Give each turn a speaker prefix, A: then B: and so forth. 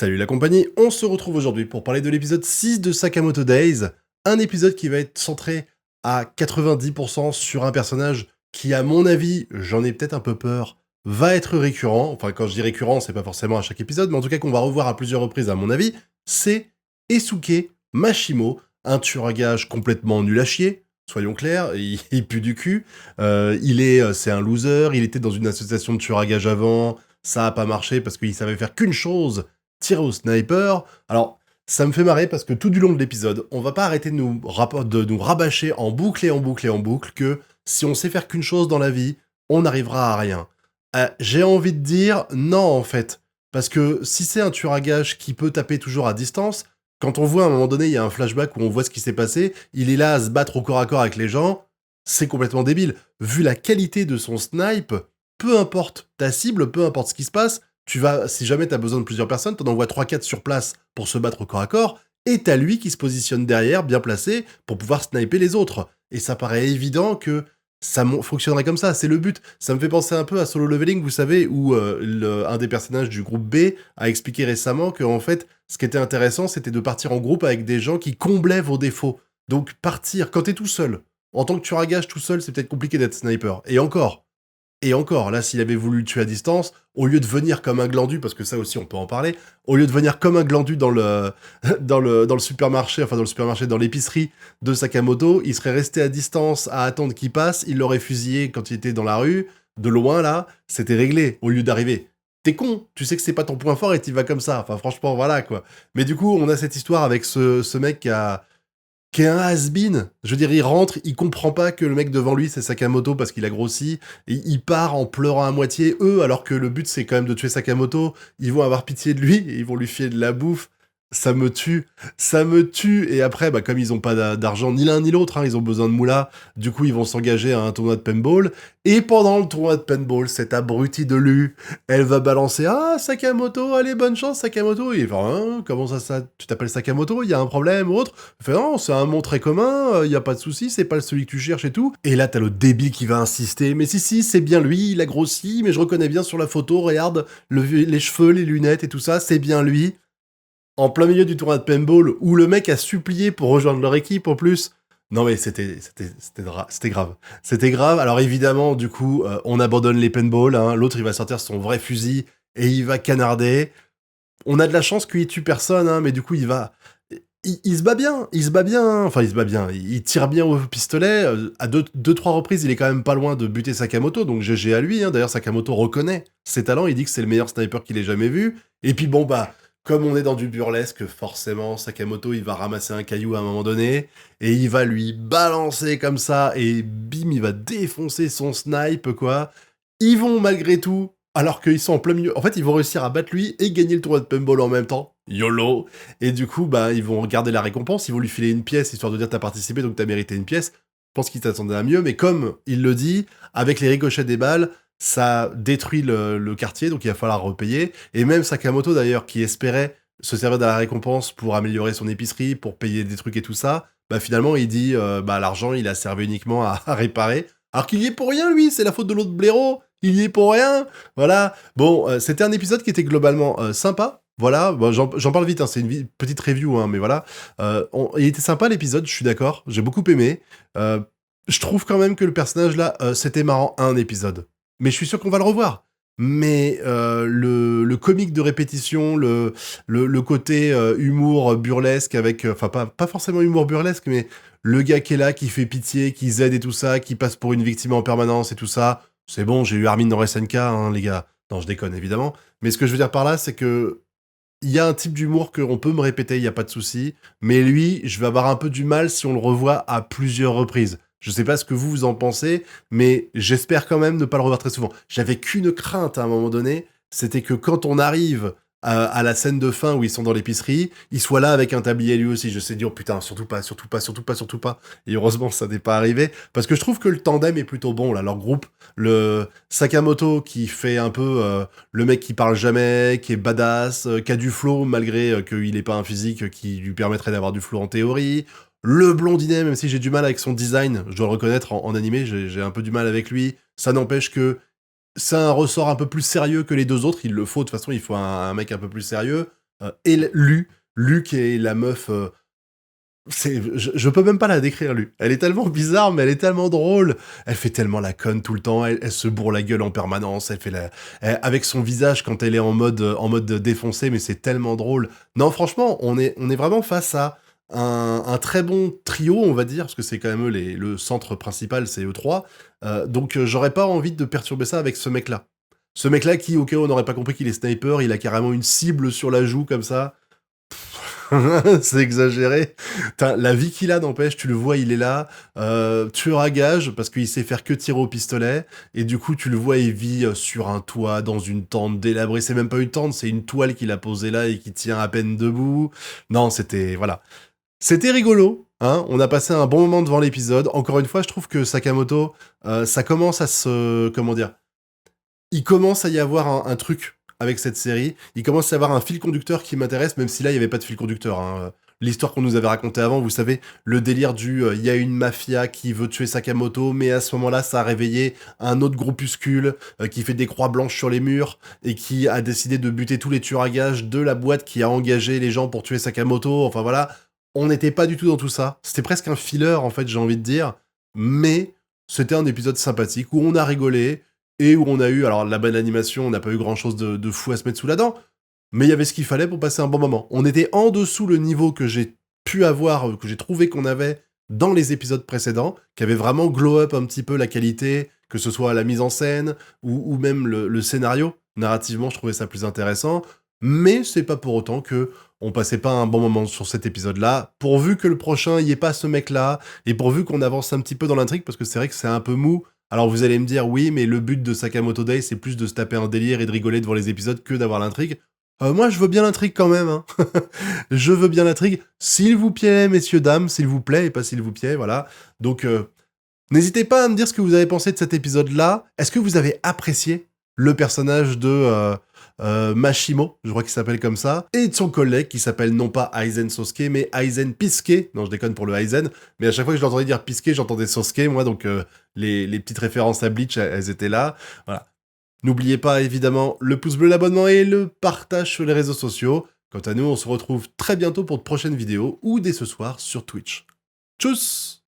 A: Salut la compagnie, on se retrouve aujourd'hui pour parler de l'épisode 6 de Sakamoto Days, un épisode qui va être centré à 90% sur un personnage qui, à mon avis, j'en ai peut-être un peu peur, va être récurrent. Enfin, quand je dis récurrent, c'est pas forcément à chaque épisode, mais en tout cas qu'on va revoir à plusieurs reprises, à mon avis, c'est Esuke Mashimo, un tueur à gages complètement nul à chier. Soyons clairs, il pue du cul. C'est un loser. Il était dans une association de tueurs à gages avant. Ça a pas marché parce qu'il savait faire qu'une chose, tirer au sniper. Alors, ça me fait marrer parce que tout du long de l'épisode, on va pas arrêter de nous rabâcher en boucle et en boucle et en boucle que si on sait faire qu'une chose dans la vie, on n'arrivera à rien. J'ai envie de dire non en fait. Parce que si c'est un tueur à gages qui peut taper toujours à distance, quand on voit à un moment donné, il y a un flashback où on voit ce qui s'est passé, il est là à se battre au corps à corps avec les gens, c'est complètement débile. Vu la qualité de son snipe, peu importe ta cible, peu importe ce qui se passe, si jamais t'as besoin de plusieurs personnes, t'en envoies 3-4 sur place pour se battre au corps à corps, et t'as lui qui se positionne derrière, bien placé, pour pouvoir sniper les autres. Et ça paraît évident que fonctionnerait comme ça, c'est le but. Ça me fait penser un peu à Solo Leveling, vous savez, où un des personnages du groupe B a expliqué récemment que, en fait, ce qui était intéressant, c'était de partir en groupe avec des gens qui comblaient vos défauts. Donc partir, quand t'es tout seul, en tant que tueur à gages tout seul, c'est peut-être compliqué d'être sniper. Et encore, là, s'il avait voulu le tuer à distance, au lieu de venir comme un glandu, parce que ça aussi, on peut en parler, au lieu de venir comme un glandu dans le supermarché, enfin dans le supermarché, dans l'épicerie de Sakamoto, il serait resté à distance à attendre qu'il passe, il l'aurait fusillé quand il était dans la rue, de loin, là, c'était réglé, au lieu d'arriver. T'es con, tu sais que c'est pas ton point fort et t'y vas comme ça. Enfin, franchement, voilà, quoi. Mais du coup, on a cette histoire avec ce mec qui est un has-been. Je veux dire, il rentre, il comprend pas que le mec devant lui, c'est Sakamoto parce qu'il a grossi, et il part en pleurant à moitié, alors que le but, c'est quand même de tuer Sakamoto, ils vont avoir pitié de lui, et ils vont lui filer de la bouffe. Ça me tue, et après, bah, comme ils ont pas d'argent, ni l'un ni l'autre, hein, ils ont besoin de moula, du coup, ils vont s'engager à un tournoi de paintball, et pendant le tournoi de paintball, cette abrutie de Lu, elle va balancer «Ah, Sakamoto, allez, bonne chance, Sakamoto!» Et il va «Hein, comment ça, tu t'appelles Sakamoto, il y a un problème ou autre?» Il fait «Non, c'est un nom très commun, y a pas de souci, c'est pas celui que tu cherches et tout.» Et là, t'as le débile qui va insister «Mais si, c'est bien lui, il a grossi, mais je reconnais bien sur la photo, regarde, les cheveux, les lunettes et tout ça, c'est bien lui.» En plein milieu du tournoi de paintball, où le mec a supplié pour rejoindre leur équipe en plus. Non mais c'était grave. C'était grave. Alors évidemment, du coup, on abandonne les paintballs, hein. L'autre, il va sortir son vrai fusil et il va canarder. On a de la chance qu'il tue personne, hein, mais du coup, il se bat bien, hein. Enfin, il se bat bien, il tire bien au pistolet, à deux, trois reprises, il est quand même pas loin de buter Sakamoto, donc GG à lui, hein. D'ailleurs, Sakamoto reconnaît ses talents, il dit que c'est le meilleur sniper qu'il ait jamais vu, et puis bon, bah, comme on est dans du burlesque, forcément, Sakamoto, il va ramasser un caillou à un moment donné, et il va lui balancer comme ça, et bim, il va défoncer son snipe, quoi. Ils vont malgré tout, alors qu'ils sont en plein milieu, en fait, ils vont réussir à battre lui et gagner le tournoi de paintball en même temps. YOLO. Et du coup, bah, ils vont regarder la récompense, ils vont lui filer une pièce, histoire de dire t'as participé, donc t'as mérité une pièce. Je pense qu'il s'attendait à mieux, mais comme il le dit, avec les ricochets des balles, ça détruit le quartier, donc il va falloir repayer. Et même Sakamoto, d'ailleurs, qui espérait se servir de la récompense pour améliorer son épicerie, pour payer des trucs et tout ça, bah finalement, il dit, bah l'argent, il a servi uniquement à réparer. Alors qu'il y est pour rien, lui, c'est la faute de l'autre blaireau, il y est pour rien. Voilà. Bon, c'était un épisode qui était globalement sympa. Voilà, bon, j'en parle vite, hein, c'est une petite review, hein, mais voilà. Il était sympa l'épisode, je suis d'accord, j'ai beaucoup aimé. Euh, je trouve quand même que le personnage là, c'était marrant un épisode. Mais je suis sûr qu'on va le revoir. Mais le comique de répétition, le côté humour burlesque avec... Enfin, pas forcément humour burlesque, mais le gars qui est là, qui fait pitié, qui aide et tout ça, qui passe pour une victime en permanence et tout ça, c'est bon, j'ai eu Armin dans SNK, hein, les gars. Non, je déconne, évidemment. Mais ce que je veux dire par là, c'est que il y a un type d'humour qu'on peut me répéter, il n'y a pas de souci. Mais lui, je vais avoir un peu du mal si on le revoit à plusieurs reprises. Je sais pas ce que vous en pensez, mais j'espère quand même ne pas le revoir très souvent. J'avais qu'une crainte à un moment donné, c'était que quand on arrive à la scène de fin où ils sont dans l'épicerie, il soit là avec un tablier lui aussi. Je sais dire, oh putain, surtout pas, surtout pas, surtout pas, surtout pas. Et heureusement, ça n'est pas arrivé. Parce que je trouve que le tandem est plutôt bon, là. Leur groupe, le Sakamoto qui fait un peu le mec qui parle jamais, qui est badass, qui a du flow malgré qu'il ait pas un physique qui lui permettrait d'avoir du flow en théorie. Le blondinet, même si j'ai du mal avec son design, je dois le reconnaître, en animé, j'ai un peu du mal avec lui. Ça n'empêche que c'est un ressort un peu plus sérieux que les deux autres, il le faut, de toute façon, il faut un mec un peu plus sérieux. et Lu qui est la meuf, je peux même pas la décrire, Lu. Elle est tellement bizarre, mais elle est tellement drôle. Elle fait tellement la conne tout le temps, elle se bourre la gueule en permanence, avec son visage quand elle est en mode défoncé, mais c'est tellement drôle. Non, franchement, on est vraiment face à un très bon trio, on va dire, parce que c'est quand même eux le centre principal, c'est eux trois. Donc j'aurais pas envie de perturber ça avec ce mec-là. Ce mec-là qui, ok, on n'aurait pas compris qu'il est sniper, il a carrément une cible sur la joue comme ça. C'est exagéré. La vie qu'il a, n'empêche, tu le vois, il est là, tueur à gage, parce qu'il sait faire que tirer au pistolet, et du coup, tu le vois, il vit sur un toit, dans une tente délabrée. C'est même pas une tente, c'est une toile qu'il a posée là et qui tient à peine debout. Non, voilà. C'était rigolo, hein. On a passé un bon moment devant l'épisode. Encore une fois, je trouve que Sakamoto, ça commence à comment dire, il commence à y avoir un truc avec cette série. Il commence à y avoir un fil conducteur qui m'intéresse, même si là, il n'y avait pas de fil conducteur, hein. L'histoire qu'on nous avait racontée avant, vous savez, le délire il y a une mafia qui veut tuer Sakamoto, mais à ce moment-là, ça a réveillé un autre groupuscule qui fait des croix blanches sur les murs et qui a décidé de buter tous les tueurs à gages de la boîte qui a engagé les gens pour tuer Sakamoto. Enfin voilà, on n'était pas du tout dans tout ça. C'était presque un filler, en fait, j'ai envie de dire. Mais c'était un épisode sympathique où on a rigolé, et où on a eu, alors la bonne animation, on n'a pas eu grand chose de fou à se mettre sous la dent, mais il y avait ce qu'il fallait pour passer un bon moment. On était en dessous le niveau que j'ai pu avoir, que j'ai trouvé qu'on avait dans les épisodes précédents, qui avait vraiment glow up un petit peu la qualité, que ce soit la mise en scène, ou même le scénario. Narrativement, je trouvais ça plus intéressant, mais c'est pas pour autant que on passait pas un bon moment sur cet épisode-là, pourvu que le prochain y ait pas ce mec-là, et pourvu qu'on avance un petit peu dans l'intrigue, parce que c'est vrai que c'est un peu mou. Alors vous allez me dire, oui, mais le but de Sakamoto Days, c'est plus de se taper un délire et de rigoler devant les épisodes que d'avoir l'intrigue. Moi, je veux bien l'intrigue quand même, hein. Je veux bien l'intrigue. S'il vous plaît, messieurs, dames, s'il vous plaît, et pas s'il vous plaît, voilà. Donc, n'hésitez pas à me dire ce que vous avez pensé de cet épisode-là. Est-ce que vous avez apprécié le personnage de Mashimo, je crois qu'il s'appelle comme ça, et de son collègue qui s'appelle non pas Aizen Sosuke, mais Aizen Pisuke. Non, je déconne pour le Aizen, mais à chaque fois que je l'entendais dire Pisuke, j'entendais Sosuke, moi, donc les petites références à Bleach, elles étaient là. Voilà. N'oubliez pas, évidemment, le pouce bleu, l'abonnement et le partage sur les réseaux sociaux. Quant à nous, on se retrouve très bientôt pour de prochaines vidéos, ou dès ce soir sur Twitch. Tchuss!